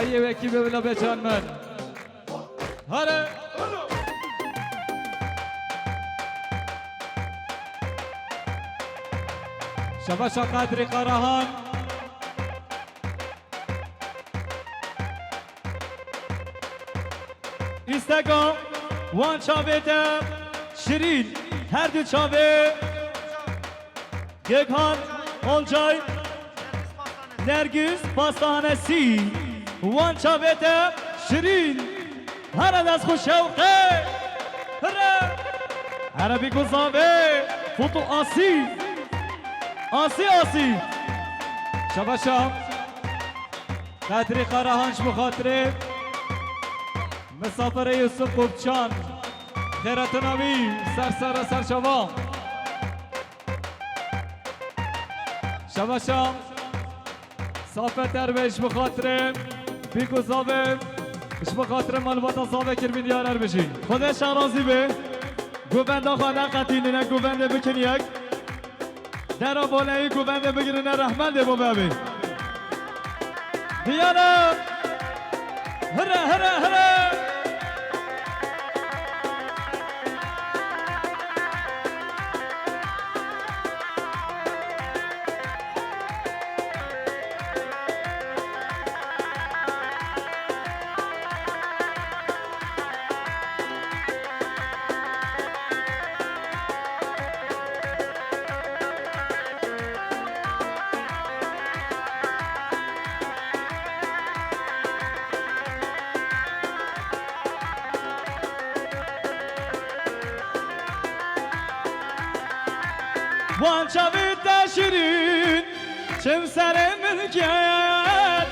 تحیه وکی ببلا بچان من هره شباشا قدر قراهان ایستگاه وان چاوه ده شیرین هر دو چاوه گگهان olcay Nergis pastanesi وان چاوه ده شیرین هر از خوش شوقه عربی گذابه فوتو آسی آسی شباشا قدری قراهانش بخاطره مسافر یوسف قبچان خیرت نامی سر شما شباشا صافت درویش بخاطره بیکو صابه اش بخاطره مالباتا صابه کربین دیارر بشی خودش راضی به گوبنده خانه قتیلی نه گوبنده بکن یک در بالایی گوبنده بگیره نه رحمنده با ببی دیانا هره وان چاوید شیرین چم سر ملکت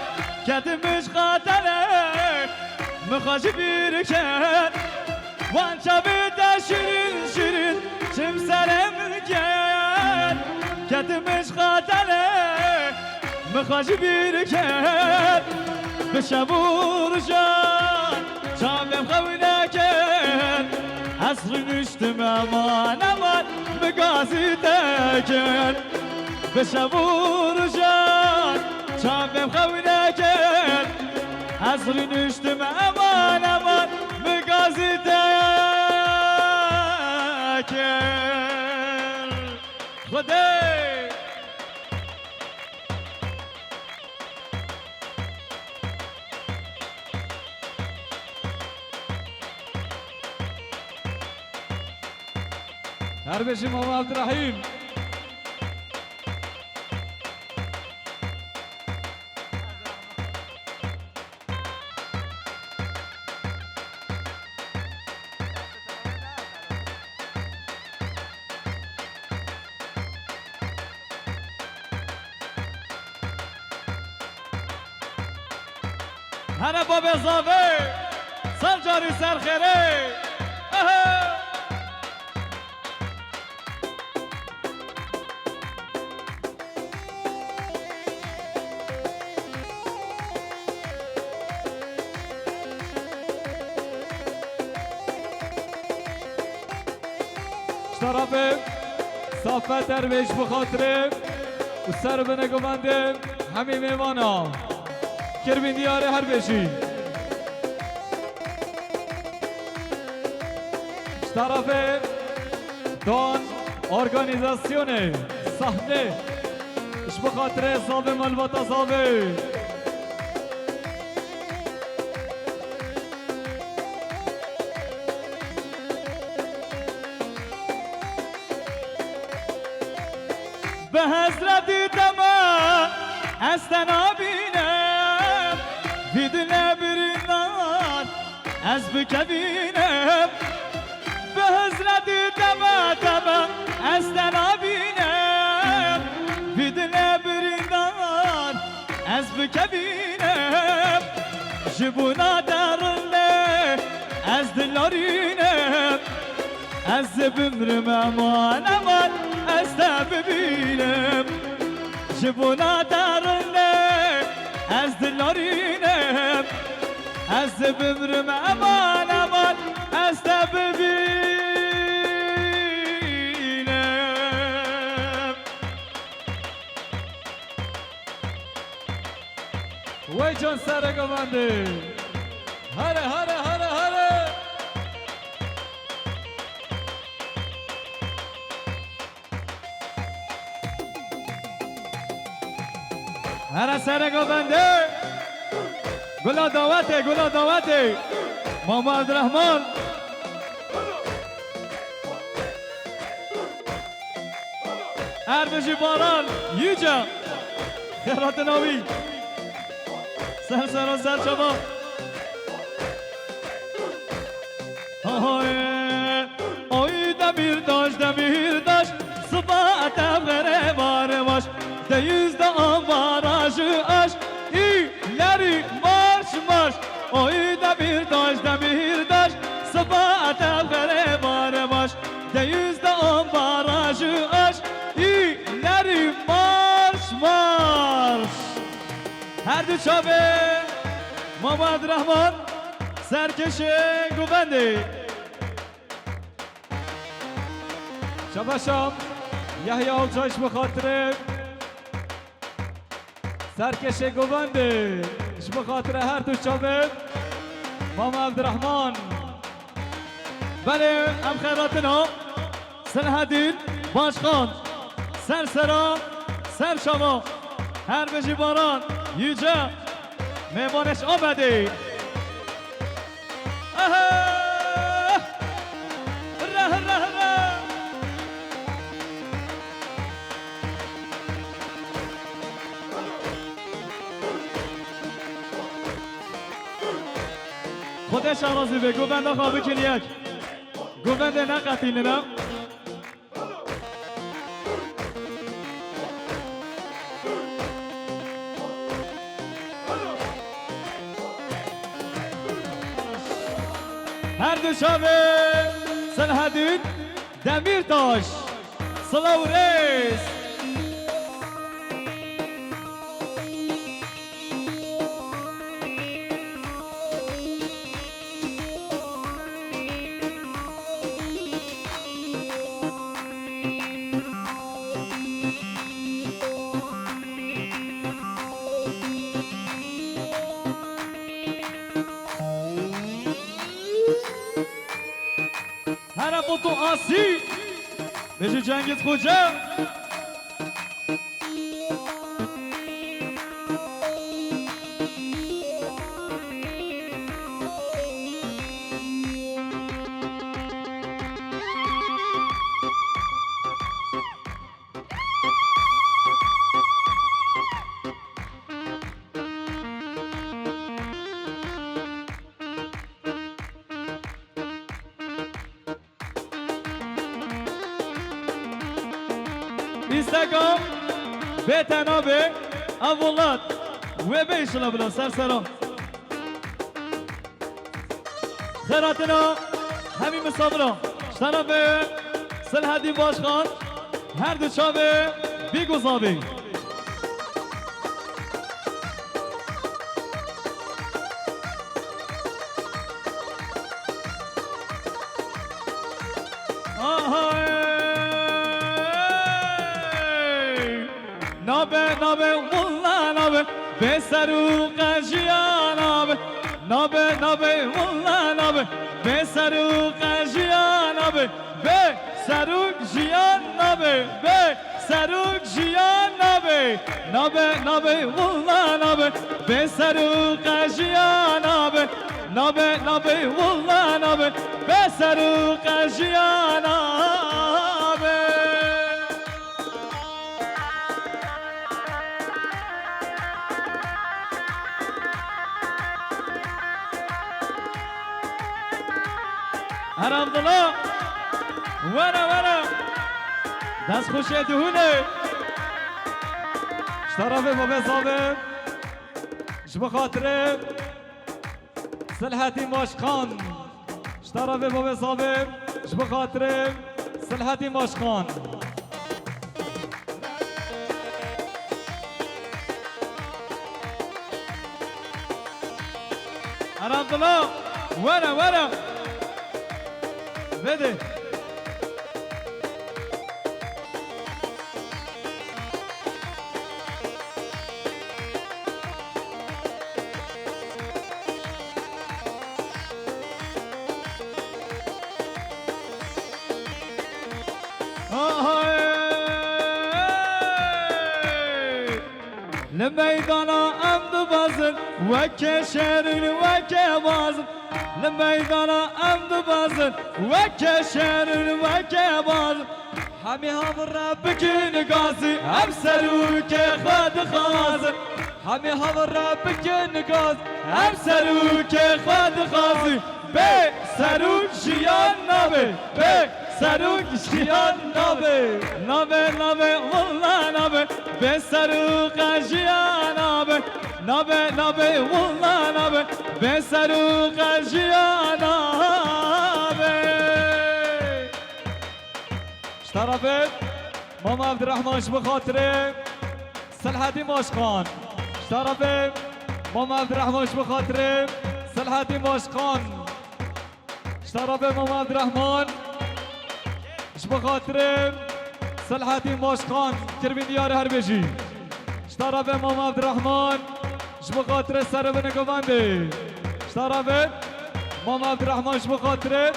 کدمش قاتله مخاش بیرکت وان چاوید شیرین چم سر ملکت کدمش قاتله مخاش بیرکت بشبور جان چاویم خوینکت عصر نشتم امان بقاسي تاكل بشابور جان شامم خويناكل عصري نشتم امان بقاسي تاكل خدي هربشي ماما عبد الرحيم هنا بابي صافي سرجاري سرخيري طرف صافه درویش بخاطره و سر بنگوانده همه میوانا کربین دیاره هر بشی طرف دان ارگانیزاسیون صحنه اش بخاطره صابه مالباتا صابه به حضرت دما استنا بینم ویدن بریندان از بکبینم به حضرت دما استنا بینم ویدن بریندان از بکبینم جبونا درنه از دلارینم از بمرم امان از ببینم جبونا درنه از دلارینم از بمرم امان از ببینم وای جان سر گمنده هره هره هره هره هره سر گمنده گلا دعوته ماما عبدالرحمن اربشی باران یوجا خیرات ناوی سر شما آی دمیر داشت صبح تبغره باره باش دیوز دا آماراش اش ای لری مارش آی دمیر داشت صبح تبغره باره باش دیوز دا آماراش اش ای لری مارش هر دو چابه ماما عبدالرحمن سرکش گوبنده شام یحیی آلجایش بخاطر سرکش گوبنده بخاطر هر دو چابه ماما عبدالرحمن بله ام خیراتنا سلحدین باشخان سر شما هر بجی باران یوجا میمانش آمده خودش راضی به گوبنده خوابی کنیک گوبنده نقطینه نه هر دو شابه سلحدین دمیرتاش سلاوریس هر بطو آسی بجی جنگیز خوجه اینستاگرام به تنابه اولاد و بیشلا بلا سرسرام خیراتنا همین مسابرا شرف سلحدین باشخان هر دو چابه بیگذابی نابه والله نابه به سرو قجیا نابه والله نابه به سرو قجیا نابه به سرو جیان به سرو جیان نابه والله نابه به سرو قجیا نابه والله نابه به سرو قجیا هر عبدالله ورا دست خوشه دهونه شرف بابا صابر شما خاطره سلحدین باشخان شرف بابا صابر شما خاطره سلحدین باشخان هر عبدالله ورا بده لميدانا أمد بازن وكشرين وكبازن لميدانا أمد بازن وكشرين وكبازن همي هم ربك نقاسي أبسلوك خد خازن همي هم ربك نقاسي أبسلوك خد خازي بي سروك شيان نبي بي سروك شيان نبي نبي نبي والله نبي بي سروك شيان نبي نبي نبي والله نبي بي سروك شيان نبي اشترفت ماما عبد الرحمن شبه خاطري سلحتي ماشخان اشترفت ماما عبد الرحمن شبه خاطري سلحتي ماشخان اشترفت ماما عبد الرحمن شبه خاطري سلحتي ماشخان كربين ديار هربجي اشترفت ماما عبد الرحمن شبه خاطري سربن كوفاندي اشترفت ماما عبد الرحمن شبه خاطري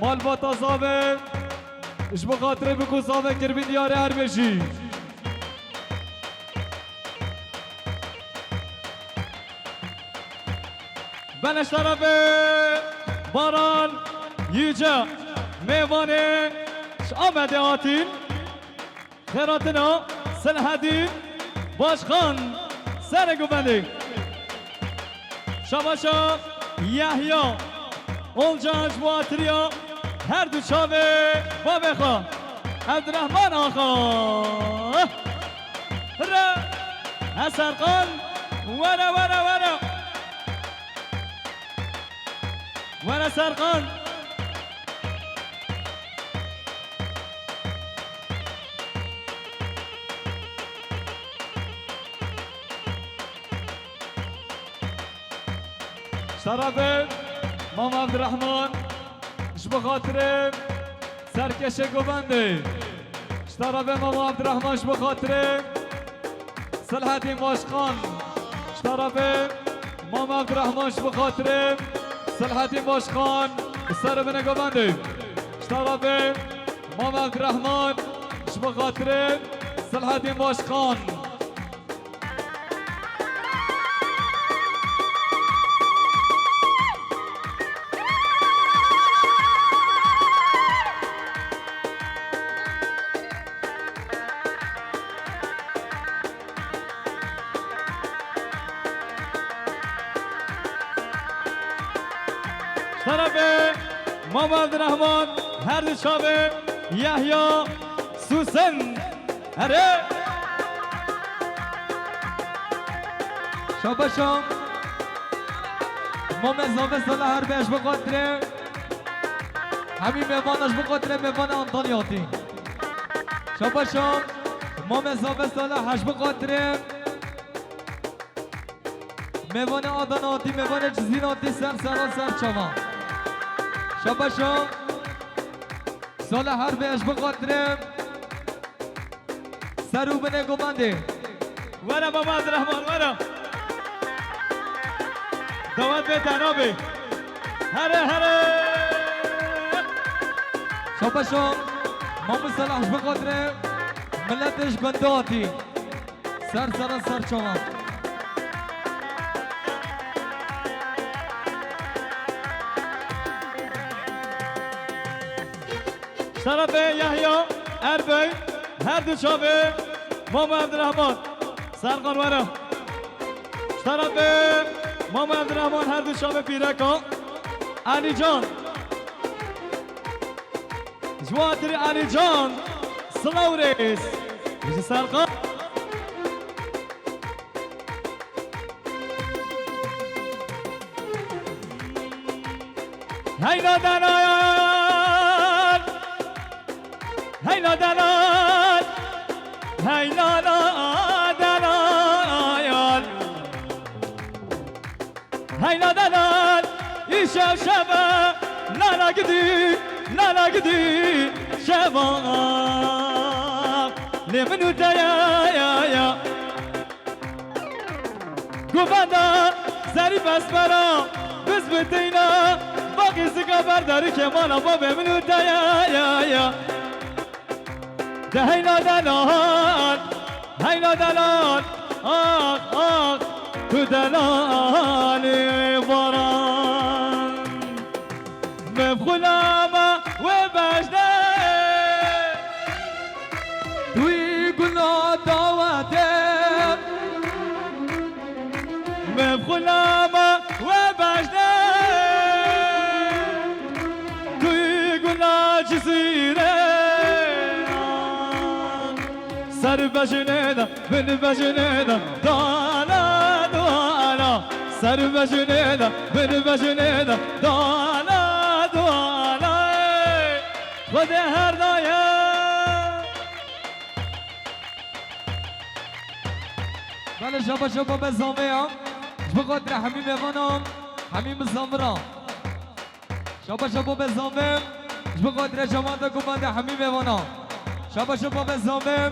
مال بطازابه اش بخاطر بكو صافه كربين ديار هربجي بنش طرفه باران يجا ميوانه آمد آتین خیراتنا سلحدین باشخان سرگوبندی شباشا یحیی اولجاج واتریا هر دو چاوه با بخوا عبدالرحمن آقا را اسرقان ورا ورا ورا ورا سرقان شرفت مام عبدالرحمن اش بخاطر سرکش گوبنده شرفت مام عبدالرحمن اش بخاطر صلحت ماشخان شرفت مام عبدالرحمن اش بخاطر صلحت ماشخان سر بن گوبنده شرفت مام عبدالرحمن اش بخاطر صلحت ماشخان طرفه مام عبدالرحمن هر دو شابه یحیی سوسن هره شابه شام مام ازامه ساله هر بهش بقدره همین میوانش بقدره میوان انطانیاتی شابه شام مام ازامه ساله هش بقدره میوان آداناتی میوان جزیناتی سر چاوان شاباشو سال هر بهش بقدرم سرو بنه گمانده ورا بابا عبدالرحمن ورا دوات به تنابه هره هره شاباشو مامو سالش بقدرم ملتش گنداتی سر چاوان طرف یحیی اربی هر دو چاوه مام عبدالرحمن سرقان ورا طرف مام عبدالرحمن هر دو چاوه پیرکا علی جان جواتری علی جان سلاوریس بیشی سرقان هینا دنایان هینا دنایان هینا دنایان هینا دنایان این شب لالا گدی شبا لیمنو دیا گوبنده زری بس برا بس بتینا باقی سکا برداری که مالا با بمنو دیا ده هینا دلال هینا دلال آخ آخ تو دلال باران مبخلامه و بجده توی گناه دعوته مبخلامه و بجده توی گناه جزیره سر بجنه دا بن بجنه دا دانا دوانا سر بجنه دا بن بجنه دا دانا دوانا خود هر دایم بله شبا شبا به زامه هم بخاطر حمیم ایوانم حمیم زامرا شبا شبا به زامه بخاطر جماعت گوبند حمیم ایوانم شبا شبا به زامه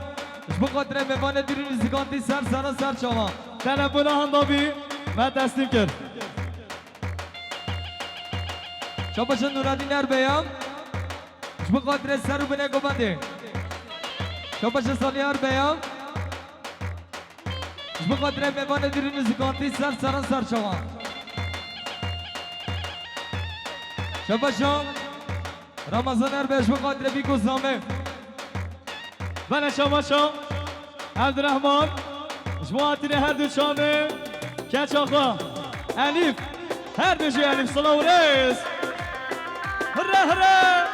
بخاطر میوان دیرین زیگانتی سر سر سر شما تلفن هندابی من تسلیم کرد شبا شد نورالدین اربیام بخاطر سر و بنه گوبنده شبا شد سالی اربیام بخاطر میوان دیرین زیگانتی سر سر سر شما شبا شد رمضان اربیش بخاطر بیگو زامه بله شما شما عبدالرحمن جماعتین هر دو شامه کچ آقا علیف هر دو جوی علیف صلاح و ریز هره هره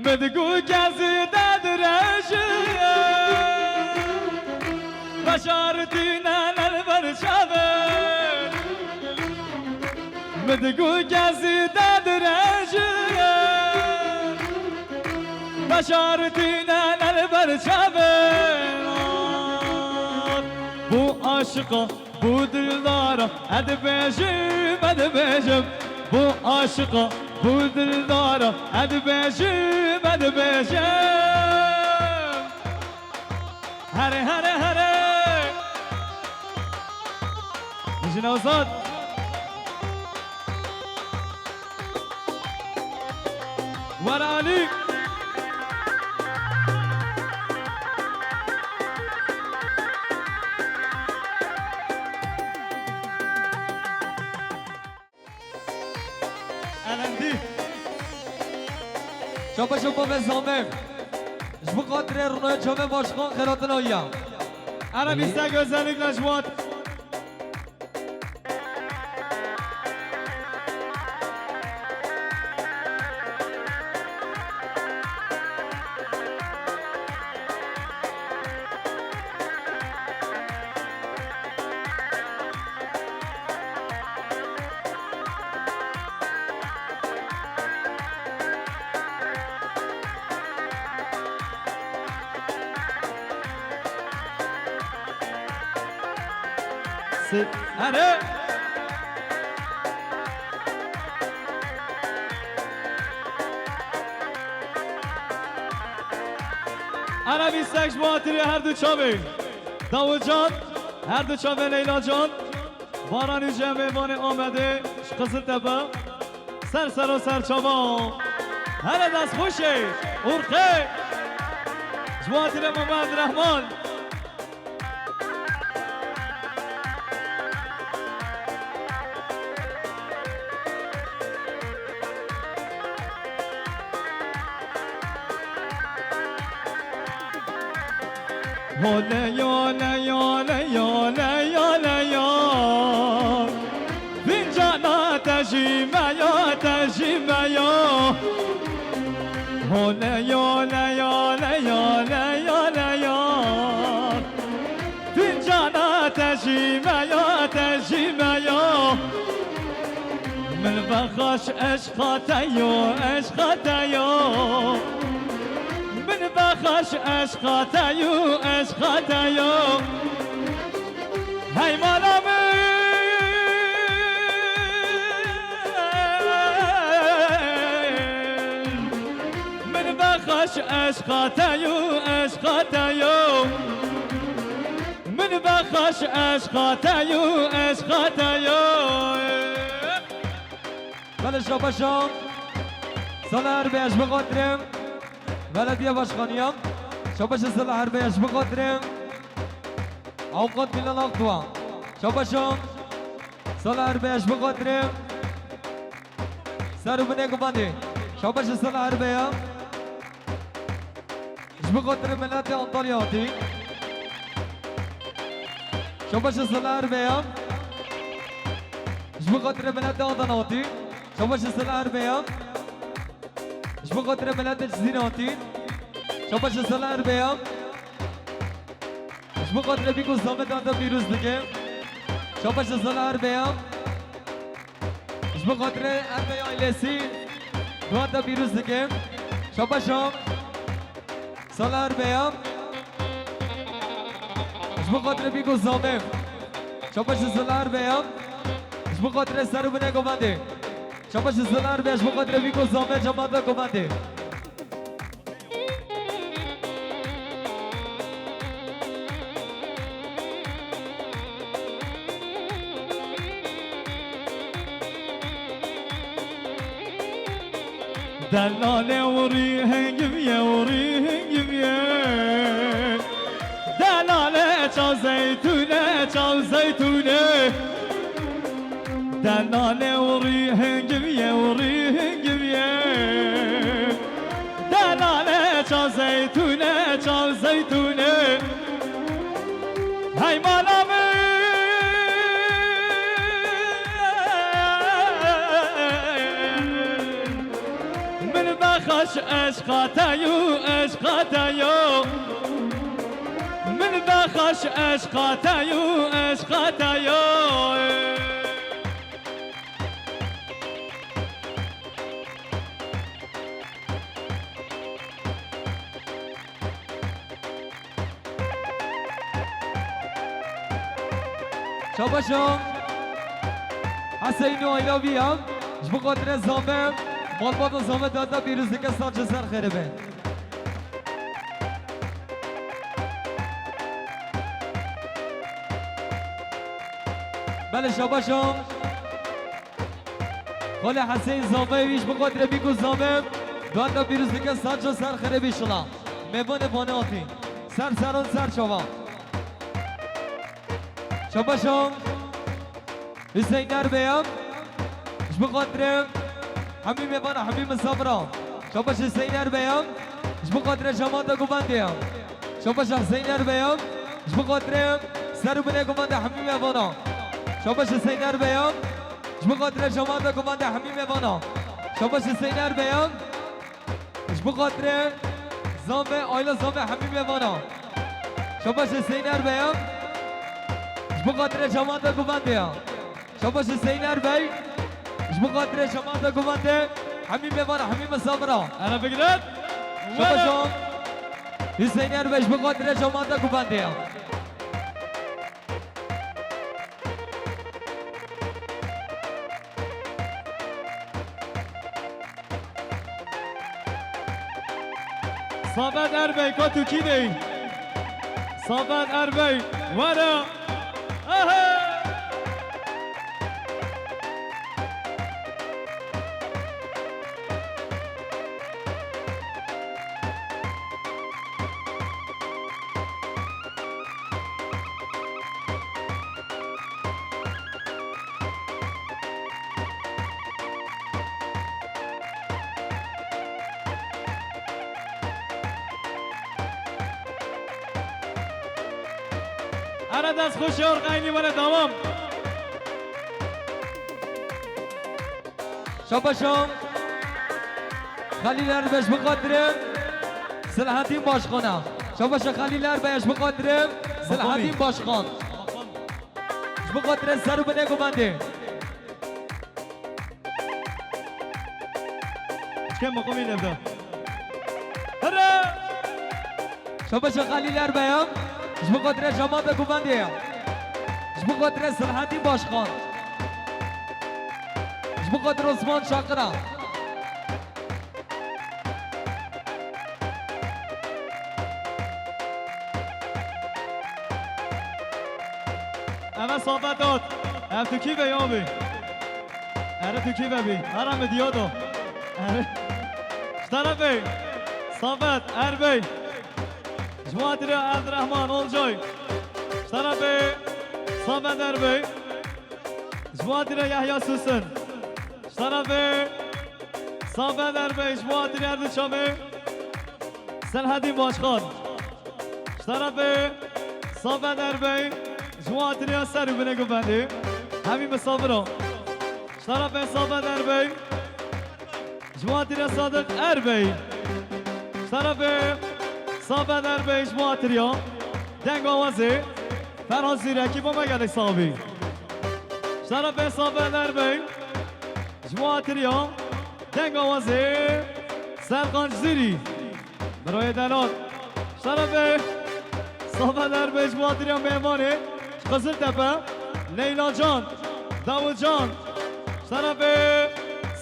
بدگو کسی دادرشه بشارتی ننر برشابه بدگو کسی دادرشه بشارتی ننر برشابه bu aşıka bu dillara hadi beşim bu aşıka bu dillara hadi beşim hare hare hare Mijin Azad Var Ali شبا شبا به زامه جبو قادر رونای جامه باشخان خیراتن آیم عربی سگ özellik نجمات هره عربی سکش معاطری هر دو چاوه داود جان هر دو چاوه لیلا جان بارانی جمعه بان آمده قصر تبه سر سر و سر چاوه هر دست خوشه ارخه جماعتری محمد رحمان Hola yola yola yola yola yola Fincana tajime yo tajime yo Hola yola yola yola yola yola Fincana tajime yo tajime yo من بخش عشقاتيو عشقاتيو من بخش عشقاتيو عشقاتيو هاي مالامي بخش عشقاتيو عشقاتيو من بخش عشقاتيو عشقاتيو بله شاباشام سال حربی اش بخاطرم بلدیه باشخانیم شاباش سال حربی اش بخاطرم اوقات میلان اقتوا شاباشام سال حربی اش بخاطرم سر بنه گمانده شاباش سال حربی اش بخاطرم ملت انطالیاتی شاباش سال حربی اش بخاطرم ملت آداناتی شاباش سال حربی اش بخاطرم ملت جزیناتی شاباش سال حربی اش بخاطر بیگو زامت آنتا پیروز دیگه شاباش سال حربی اش بخاطر حربی آیلسی دو آنتا پیروز دیگه شاباشم سال حربی اش بخاطر بیگو زامت شاباش سال حربی اش بخاطر سرو بنه گمانده شاباش سال حربی اش بخاطر بیگو زامت جماعت گمانده دلاله وري هنجبيه وري هنجبيه دلاله چاو زيتونه چاو زيتونه دلاله وري هنجبيه وري هنجبيه دلاله چاو زيتونه چاو زيتونه هاي مالا بخش عشقاتيو عشقاتيو من بخش عشقاتيو عشقاتيو شاباشم حسین و ایلاوی هم جبو قدر زامم مالبات و زامه دادا بیروزی که سال سر خیره به بله شاباشم خاله حسین زامه ویش بقدر بیگو زامه دادا بیروزی که سال سر خیره بیشلا میوان بانه آتی سر سران سر شما شاباشم حسین در بیم اش بقدرم حمیم میوان حمیم صبرا شاباش حسین اربیم اش بقدر جماعت گوبندیم شاباش حسین اربیم اش بقدر سر بنه گوبند حمیم میوانا شاباش حسین اربیم اش بقدر جماعت گوبند حمیم میوانا شاباش حسین اربیم اش بقدر زامه آیلا زامه حمیم میوانا شاباش حسین اربیم اش بقدر جماعت گوبندیم شاباش حسین اربیم اش بقدر جماعت گوبنده حمیم میوان حمیم صبرا انا بقدر شاباشم حسین اربش بقدر جماعت گوبنده صابت اربي كوتو كيدي صابت اربي ورا اها انا دست خوش ارقاینی ولی دوام شاباشم خلیل اربش بقدر سلحدین باشخانه شاباش خلیل اربش بقدر سلحدین باشخان بقدر سر بنه گوبنده كم مقومي نبدا هرا شاباش خلیل اربیم اش بقدر جماعت گوبنده اش بقدر سلحدین باشخان اش بقدر عثمان شاقرا بس صافتات تو کی به یابی اره تو کی ببی اره مدیادو اره طرفی صافت اربی جواتری عبدالرحمن اولجوی طرفی صافت اربی جواتری یحیی سوسن طرفی صافت اربی جواتری اردشامی سلحدین باشخان طرفی صافت اربی جواتری سری بینه گفندی همین مسافران طرفی صافت اربی جواتری صادق اربی طرفی صافت اربی جواتری دنگ آوازی فرهاد زیرکی با مگل صابی طرفی صافت اربی جواتری دنگ آوازی سرقانج زیری برای دلال طرفی صافت اربی جواتری مهمانی قزل تپه لیلا جان داود جان طرفی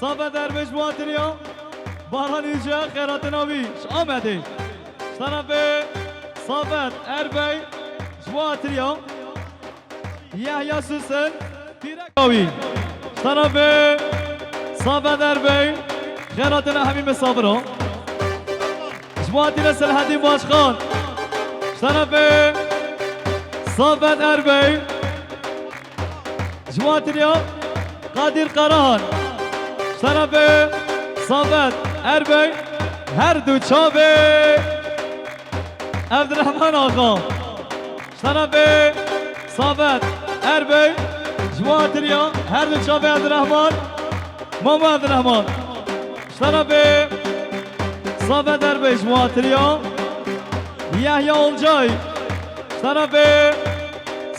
صافت اربی جواتری باران اینجا خیرات ناوی آمده طرفی صافت اربی جواتری یحیی سوسن تیرکاوی طرفی صافت اربی خیرات همین مسافران جواتری سلحدین باشخان طرفی صافت اربی جواتری قادر قران طرفی صافت اربی هر دو چاوی عبدالرحمن آقا طرفی صافت اربی جواتری هر دو چاوی عبدالرحمن ماما عبدالرحمن طرفی صافت اربی جواتری یحیی اولجای طرفی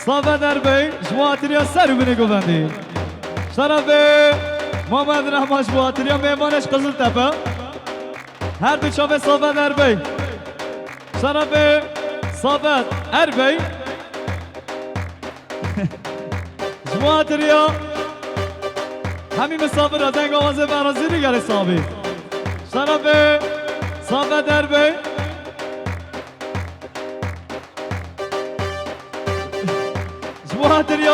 صافت اربی جواتری سر بینه گوندی طرفی محمد رحمان جواتری میمانش قزل تپه هر دو چاوه صافت اربی طرفی صافت اربی جواتری همین مسافر را دنگ آوازه برازی دیگر حسابی طرفی صافت اربی جواتری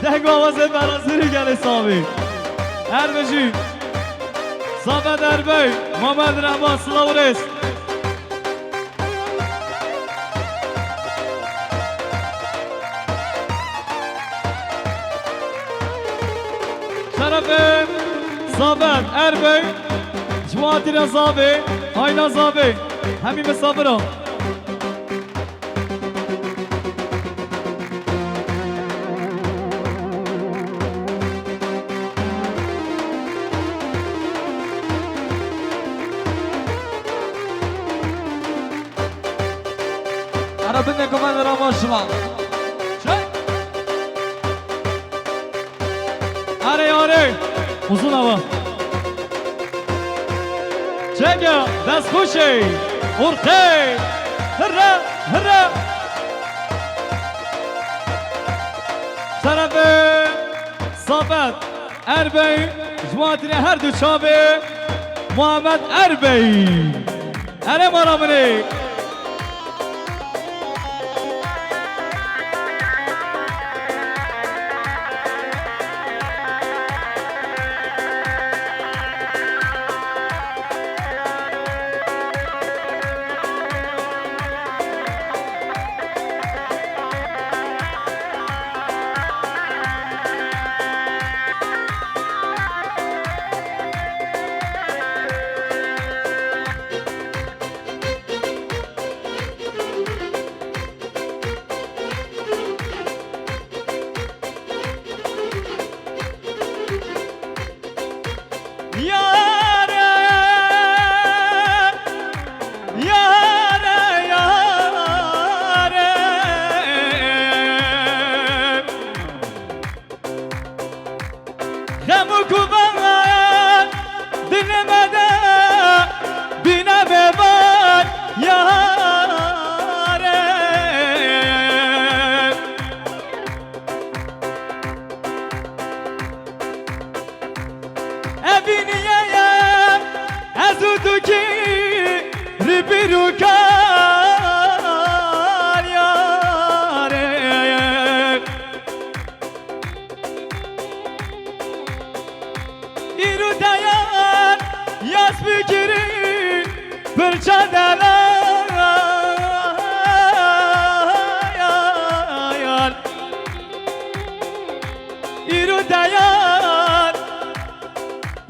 دنگ آوازه برازی دیگر حسابی اربجی صافت اربی محمد رحمان سلاورس طرف صافت اربی جواتری زابی آینا زابی همین مسافران عربنا كمان رامون شما آره uzun hava چگه دست خوشی ارخی هره هره طرف صافت اربی جواتری هر دو چاوه محمد اربی اره مرامنی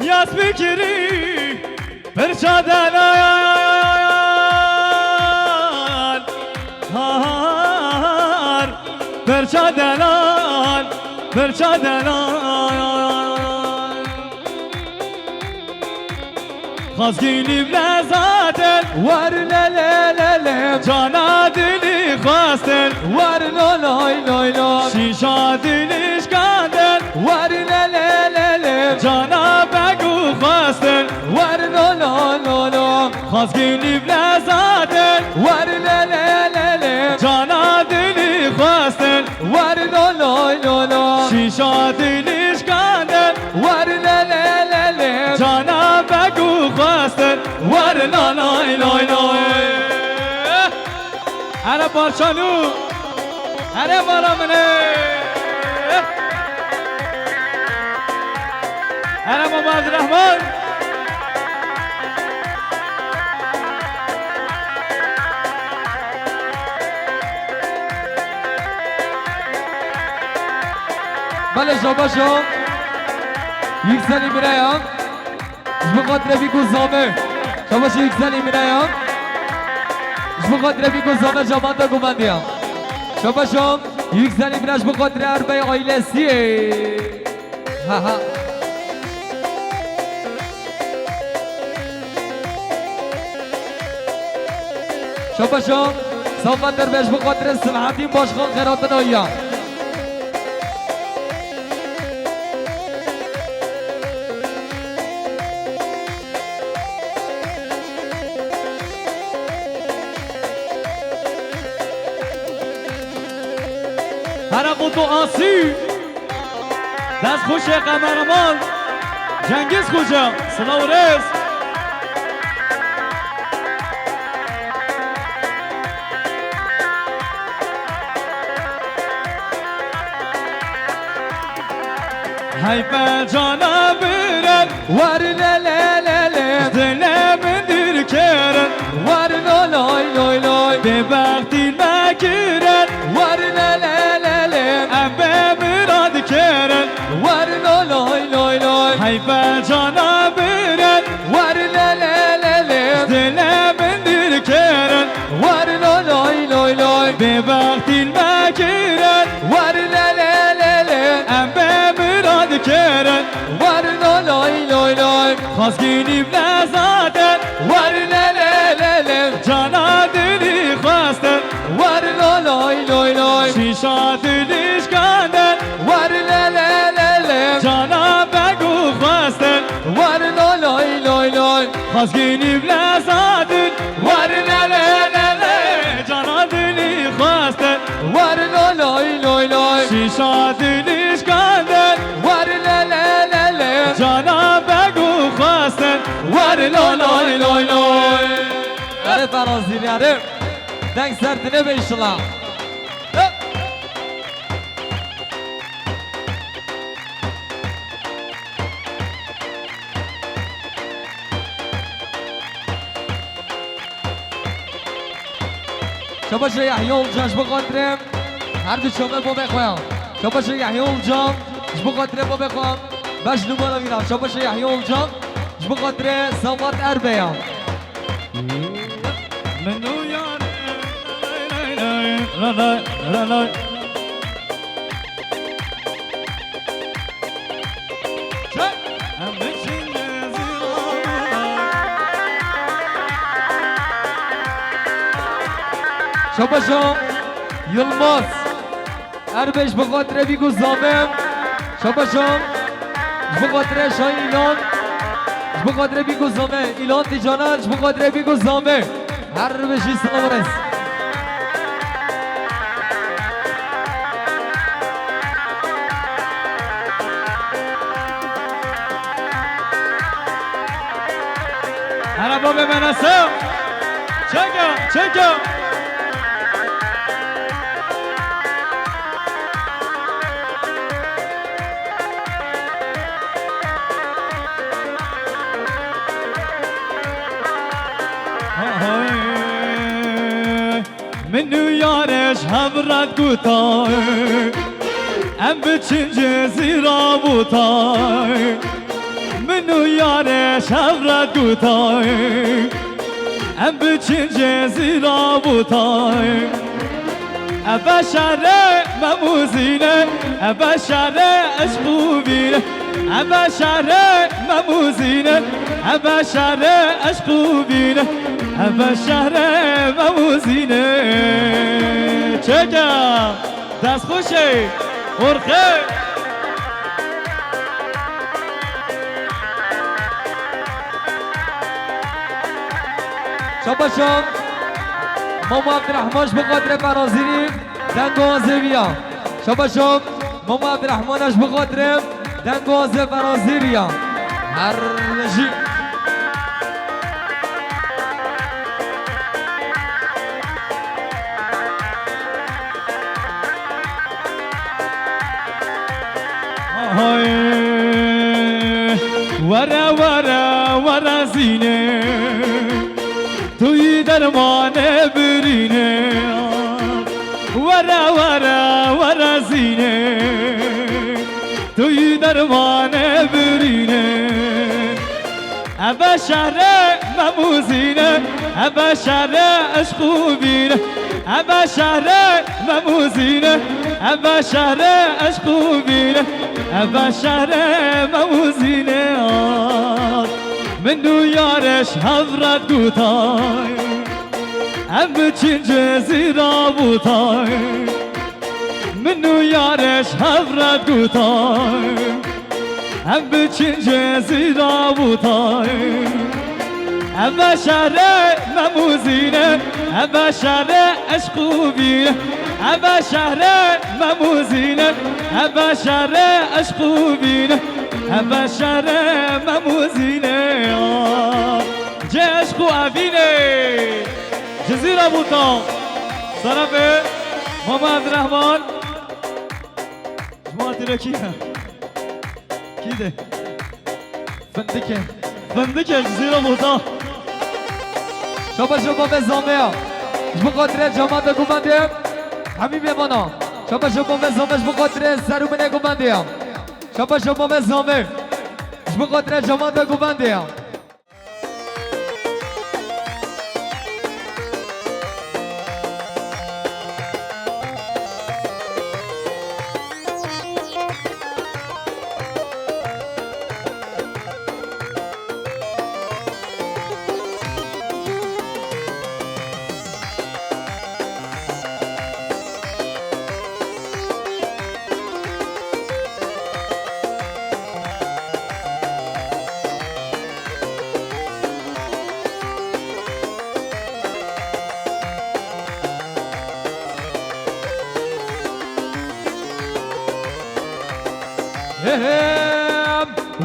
یاد بگیری برچادلال هار برچادلال خازگینی بلزاتن ور للللم جانا دلی خواستن ور لای لای لای شیشا دلیش کندن ور للللم جانا بگو خواستن ور لای لای خازگینی بلزاتن ور للللم جانا دلی خواستن ور لای لای شیشا دلیش کندن ور للللم جانا بگو خواستن ور لای لای لای هر بارشانو هر بارامنه هر محمد رحمان بله شاباشو یک زنی میرایم بخاطر بیگو زامه شاباشو یک زنی میرایم بخاطر بیگو زامه جامانتا گومندیم شاباشو یک زنی میراش بخاطر عربه آیله سیه ها ها شاباشو صافت در بیش بخاطر سلحاتیم باشخان خیرات نایا هر قطو آسی دست خوش قمرمان جنگیز خوشا سلام رس های به جانا برن ور للللم دل بندر کرن ور لای لای لای به وقتی مکرن ور للللم ابه مراد کرن ور لای لای لای های به جانا برن ور للللم دل بندر کرن ور لای لای لای به وقتی مکرن ور للللم ابه مراد کرن ور لای لای لای خازگینی بلزادن ور للللم جانا دلی خواستن ور لای لای لای شیشا دلیش کندن ور للللم جانا بگو خواستن ور لای لای لای خازگینی بلزادن ور للللم جانا دلی خواستن ور لای لای لای شیشا دلیش کندن ور للللم جانا بگو خواستن ور لای لای لای آره فرازیلی آره دنگ سرتنه به ایشلا شباش یحیی جاش بخاطرم هر دو شما با بخوام شباش یحیی جان بخاطر با بخوام باش نمالا میرم شباش یحیی جان بخاطر صوت اربعه منو یار لا لا شباشو یلماس اربش بخاطر بیگو زامم شباشو بخاطر شاین ایلان بخاطر بیگو زامه ایلان تیجانه بخاطر بیگو زامه هر بشی سلام رس هر باب مناسب چکا منو یارش همرد گوتای ام بچین جزیرا بوتای منو یارش هفرت گوتای ام بچین جزیرا بوتای بشر مموزینه بشر عشقو بینه بشر مموزینه بشر عشقو بینه بشر مموزینه چکم دست خوشه ارخه شباشم ماما عبدالرحمنش بقدر فرازیری دنگوازه بیا شباشم ماما عبدالرحمنش بقدر دنگوازه فرازیری بیا هر نشی ورا ورا ورا زینه توی درمان برینه ورا ورا ورا زینه توی درمان برینه ابا شهر مموزینه ابا شهر عشقو بینه ابا شهر مموزینه ابا شهر عشقو بینه ابا شهر مموزینه منو یارش هفرت گوتای ام بچین جزیرا بوتای منو یارش هفرت گوتای ام بچین جزیرا بوتای ابا شهر مموزینه ابا شهر عشقو بینه ابا شهر مموزینه ابا شهر عشقو بینه ابا شهر مموزینه جه عشقو افینه جزیره بوتا طرف ماما عبدالرحمن جماعت رو کیه؟ کی ده؟ فندکه فندکه جزیره بوتا شباشم با زامه بقدر جماعت گوبنده همین میمانا شباشم با زامش بقدر سرومنه گوبنده شباشم با زامه بقدر جماعت گوبنده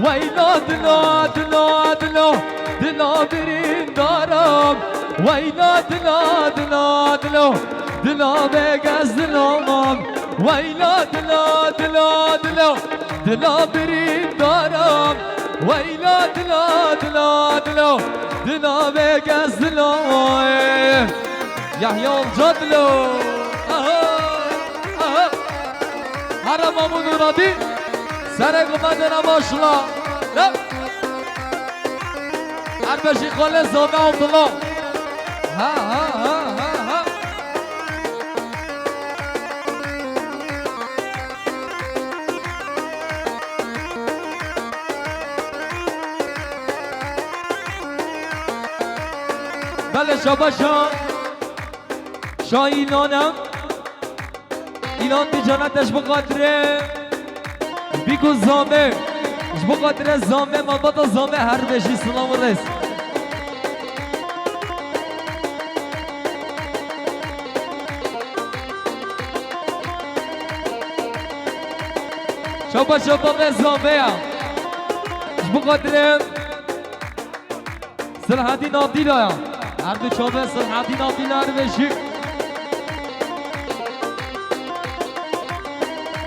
ويلا دلا دلا دلا دلا برين دارم ويلا دلا دلا دلا دلا بگز دلامم ويلا دلا دلا دلا دلا برين دارم ويلا دلا دلا دلا دلا بگز دلامم يحيى الجدلو هرم محمود رادی سر گمنده نماشلا هر بشی خاله زامه عبدالله ها ها ها ها ها بله شاباشا شا ایلانم ایلان دیجانتش بقدره بیگو زامه بقدر زامه ما بادا زامه هر بشی سلام و رس شابا شابا به زامه بقدر سلحدی نابدی لایا هر دو چابه سلحدی نابدی لایا هر بشی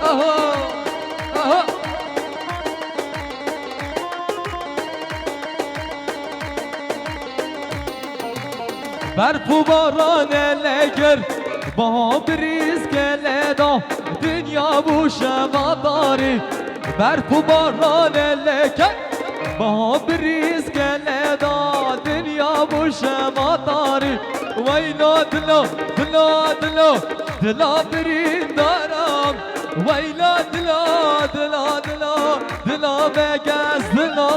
آها آها برف و باران لگر با بریز گلدا دنیا بو شما داری برف و باران لگر با بریز گله دا دنیا بوشه مطاری ویلا دلا دلا دلا دلا برین دارم ویلا دلا دلا دلا دلا بگز دلا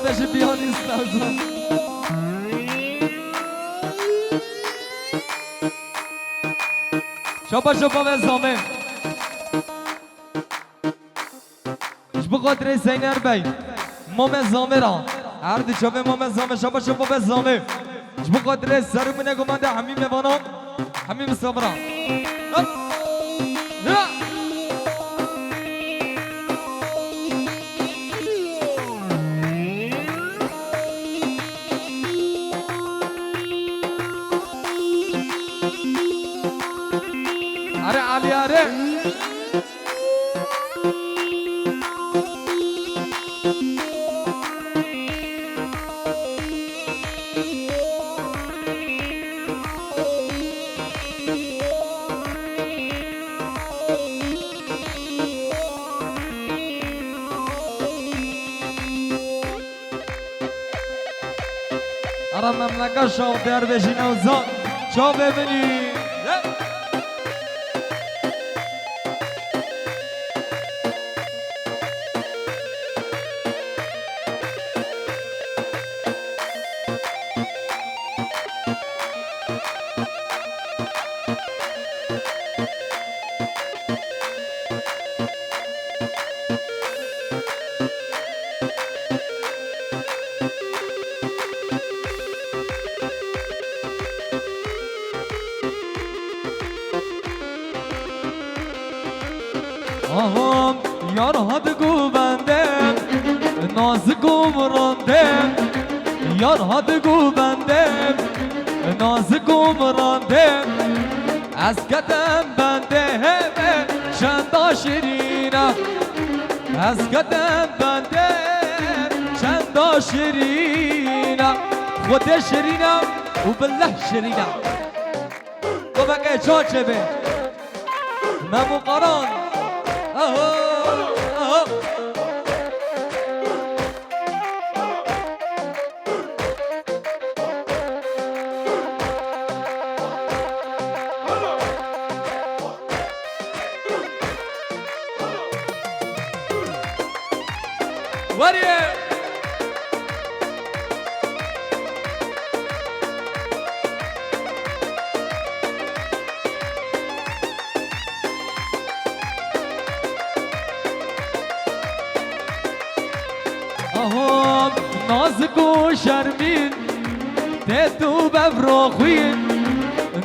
Kardeşim bir an istersen. شبا به زامه اش بقدر زینر بی مام زامه را هر دی شبه مام زامه شبا به زامه اش بقدر سر منه گمانده همین میوانم همین صبرم अरे आली अरे अरे memleket şov derbeşine uzan şov beni آهم یار هد گو بندم ناز گو براندم یار هد گو بندم ناز گو براندم از قدم بنده همه چند شیرینه از قدم بنده چند شیرینه خود شیرینه و بالله شیرینه و بگه چاچه به ممو قران Warrior! آهم نازک و شرمین ده تو بفراخوین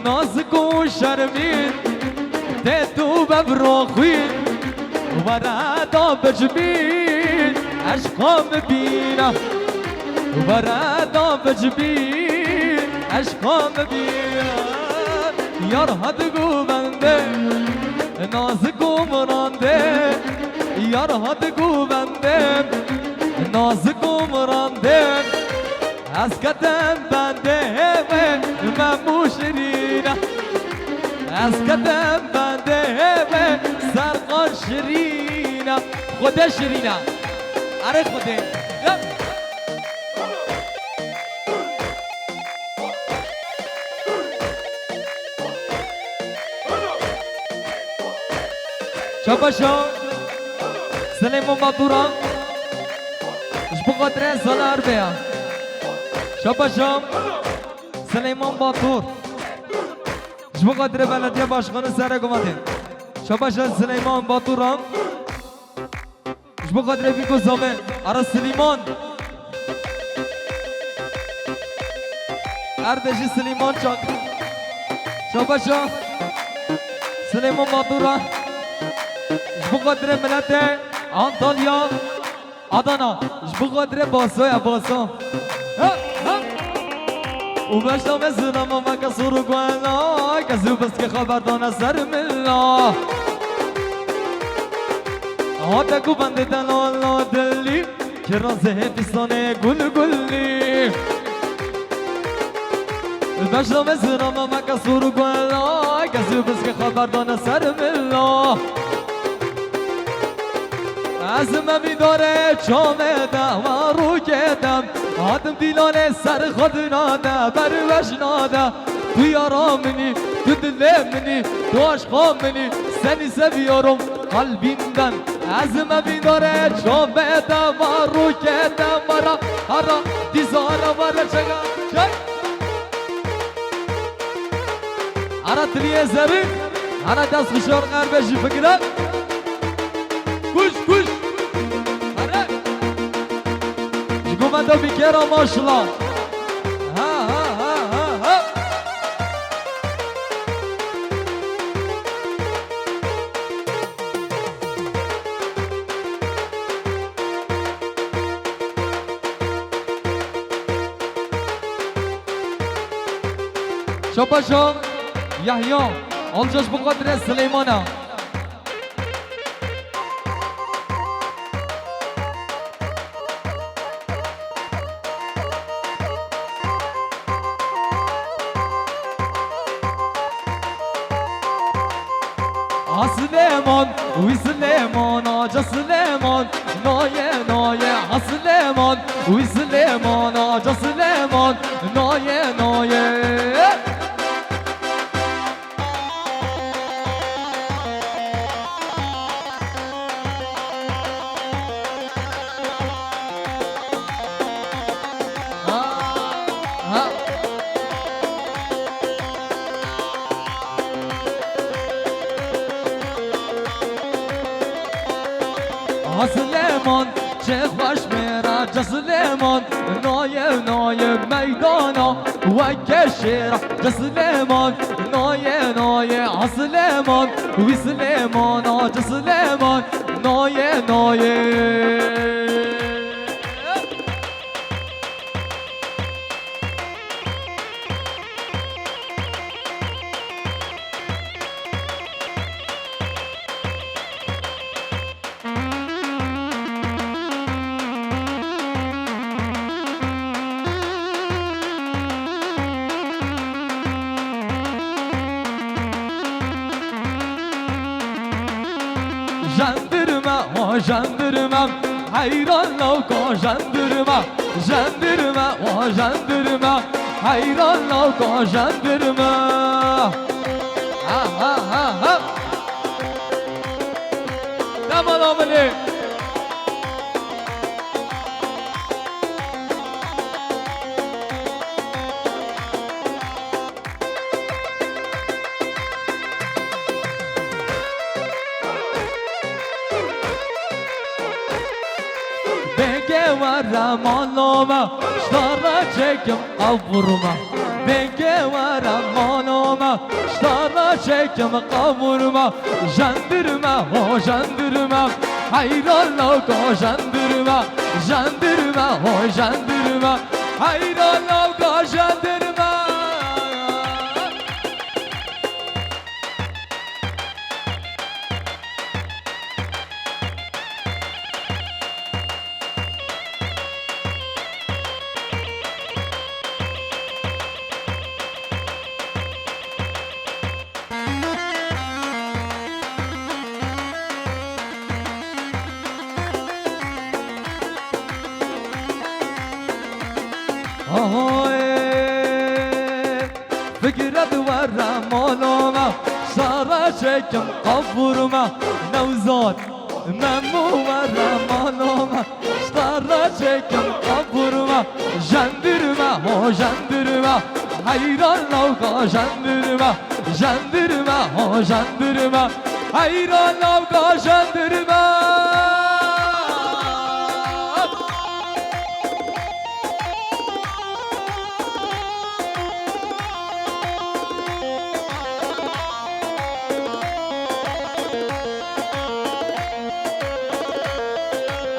نازک و شرمین ده تو بفراخوین وردا بجبین عشقام ببینم وردا بجبین عشقام ببینم یار هدگو بنده نازکو مرانده یار هدگو بنده نازکو مرانده از قدم بنده ممو شیرینه از قدم بنده سرقان شیرینه خود شیرینه آره خوده شباشو سلیمان بابوران اش بقدر زنار بیا شباشو سلیمان بابور اش بقدر بلدیه باشخانه سره گماده شباشو سلیمان بابوران اش بقدر بیگو زامن آره سلیمان اردشی سلیمان چاک شباشو سلیمان بابوران بقدر ملت انطالیا آدانا بقدر باسو یا باسو وباشا مزرم وما كسر قوانا كسو بس كخبر دانا سر ملا هاتكو بند دلالا دلی که رازه پیستانه گل گلی باشا مزرم وما كسر قوانا كسو بس كخبر دانا سر ملا از من داره چامدم و رو کدم آدم دیلانه سر خود ناده بروش ناده تو یارامنی تو دلمنی تو عشقامنی سنی سبیارم قلبیندن از من داره چامدم و رو کدم مرا هرا دیزارا مرا چگا چگ هرا تلیه زبی هرا دست بشار غربشی فکرم گوش من دو بیکرا ماشلا شباشم یحیی آلجاش بقدر سلیمانه سليمان وي سليمان اجا سليمان نايه نايه سليمان وي سليمان اجا سليمان نايه نايه سليمان چه خوش میره جا سليمان نایه نایه میدانا وکه شیره جا سليمان نایه نایه سليمان وی سليمان جا سليمان نایه نایه جندرمه حیران لوکا جندرمه جندرمه و جندرمه حیران لوکا جندرمه ها ها ها ها دمال آملی بگه و رمانومه شتارا چکم قبورمه بگه و رمانومه شتارا چکم قبورمه جندرمه و جندرمه حیران لوکا جندرمه جندرمه و جندرمه حیران لوکا جندرمه فكرة ورمانومة شارع شكم قبورمة نوزاد ممو ورمانومة شارع شكم قبورمة جندرمة هو جندرمة حيران لوكا جندرمة جندرمة هو جندرمة حيران لوكا جندرمة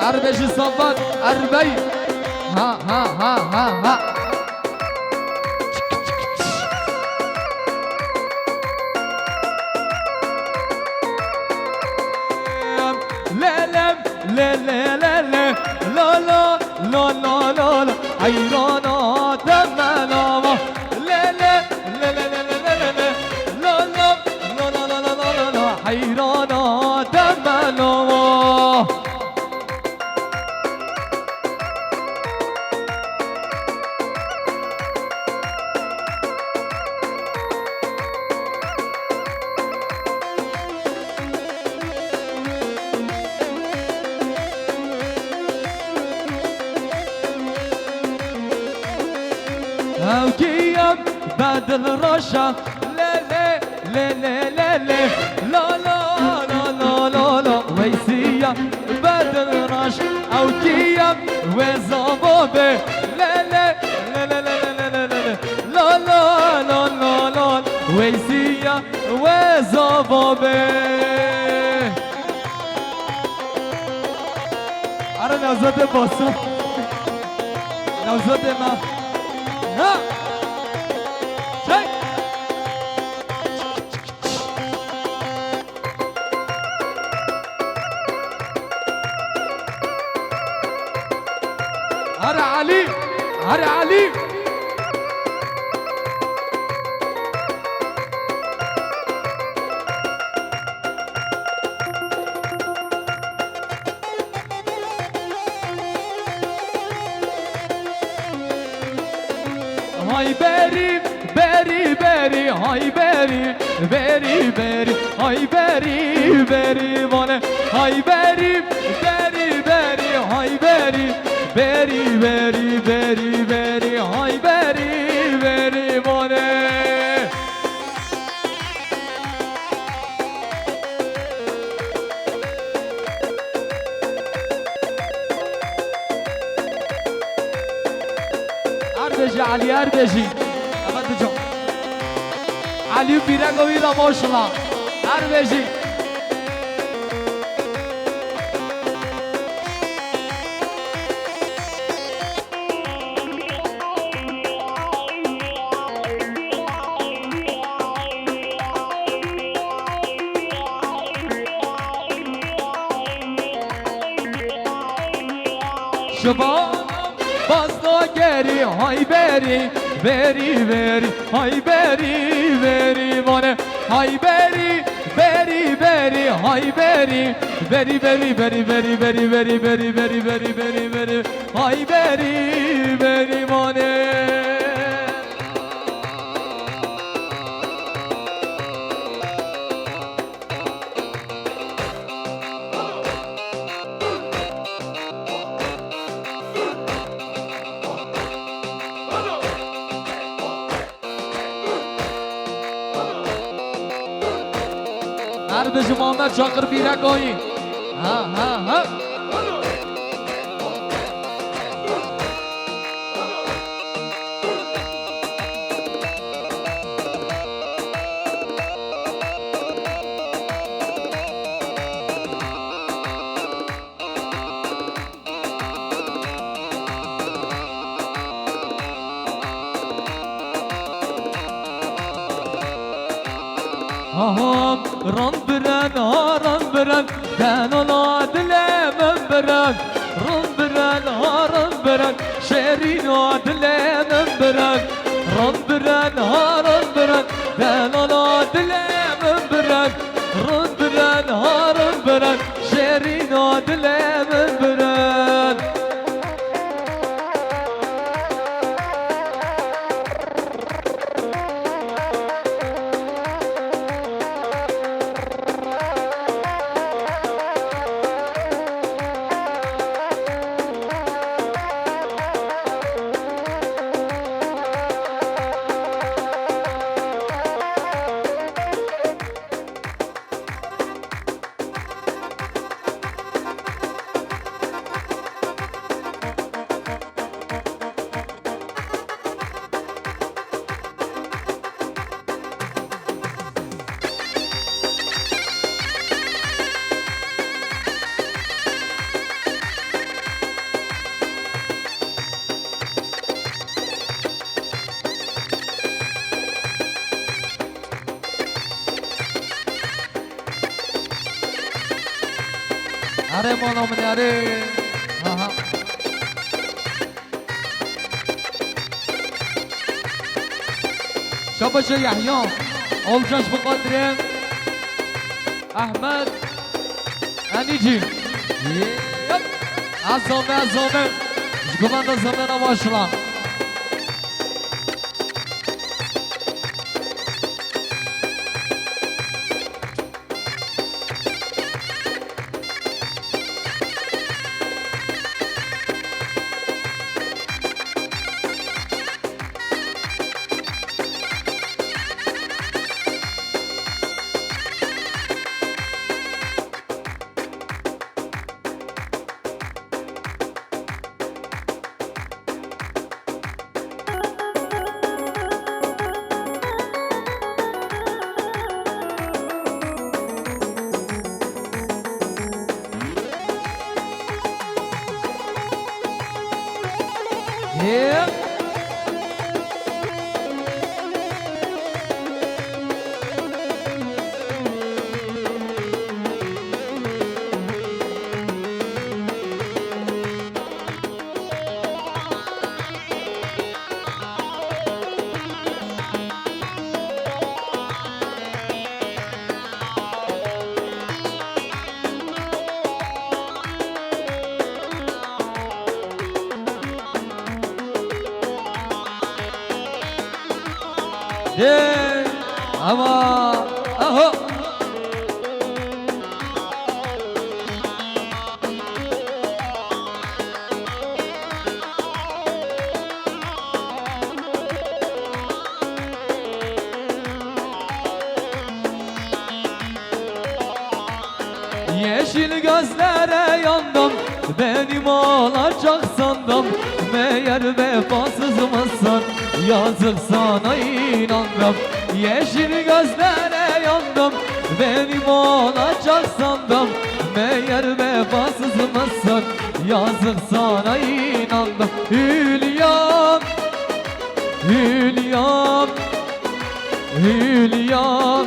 أربع صفات أربعين ها ها ها ها ها لا لا لا لا لا لا لا لا لا لا حيرانات ملامة لا لا لا لا لا لا لا لا لا لا لا لا لا لا لا حيرانات ملامة وكيام بعد الرشا لا لا لا لا لا لا لا لا لا لا لا ويسيا بعد الرشا او كيام وزبابه لا لا لا لا لا لا لا لا لا لا لا لا ويسيا وزبابه اره نوزاده باسا نوزاده ما ها شاي هرا علي هرا علي هاي بری بری بری هاي بری بری بری هاي بری بری مانه هاي بری بری بری هاي بری بری بری بری بری هاي بری بری مانه اربجي علي اربجي ابد جو علي بيرانغوي لا ما شاء الله اربجي شباب بازدا گری های بری بری بری های بری بری مانه های بری بری بری های بری بری بری بری بری بری بری بری بری بری بری بری های بری بری مانه اربج محمد شاکر بیرکایی ها ها ها ران برن ران برن دانو دلم برن ران برن ران برن شیرین دلم برن ران برن ران برن دانو دلم برن ران برن ران برن شیرین دلم برن Are mola mene are. Aha. شابش يحيى olcaş بقدر احمد انيجي يب عزومه جبان da zamana başla Yeah. Ama aho yeşil gözlere yandım benim olacak sandım meğer vefasız mısın yazık sana inandım yeşil gözlere yandım benim olacak sandım meğer vefasız mısın yazık sana inandım Hülyam Hülyam Hülyam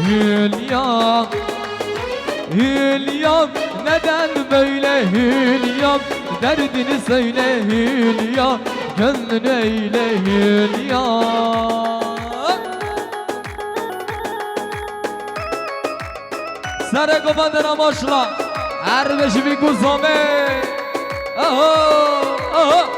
Hülyam Hülyam neden böyle Hülyam derdini söyle Hülyam gönlünü eyle Hülyam Sare komandana başla her beşi bir kuzame Aho Aho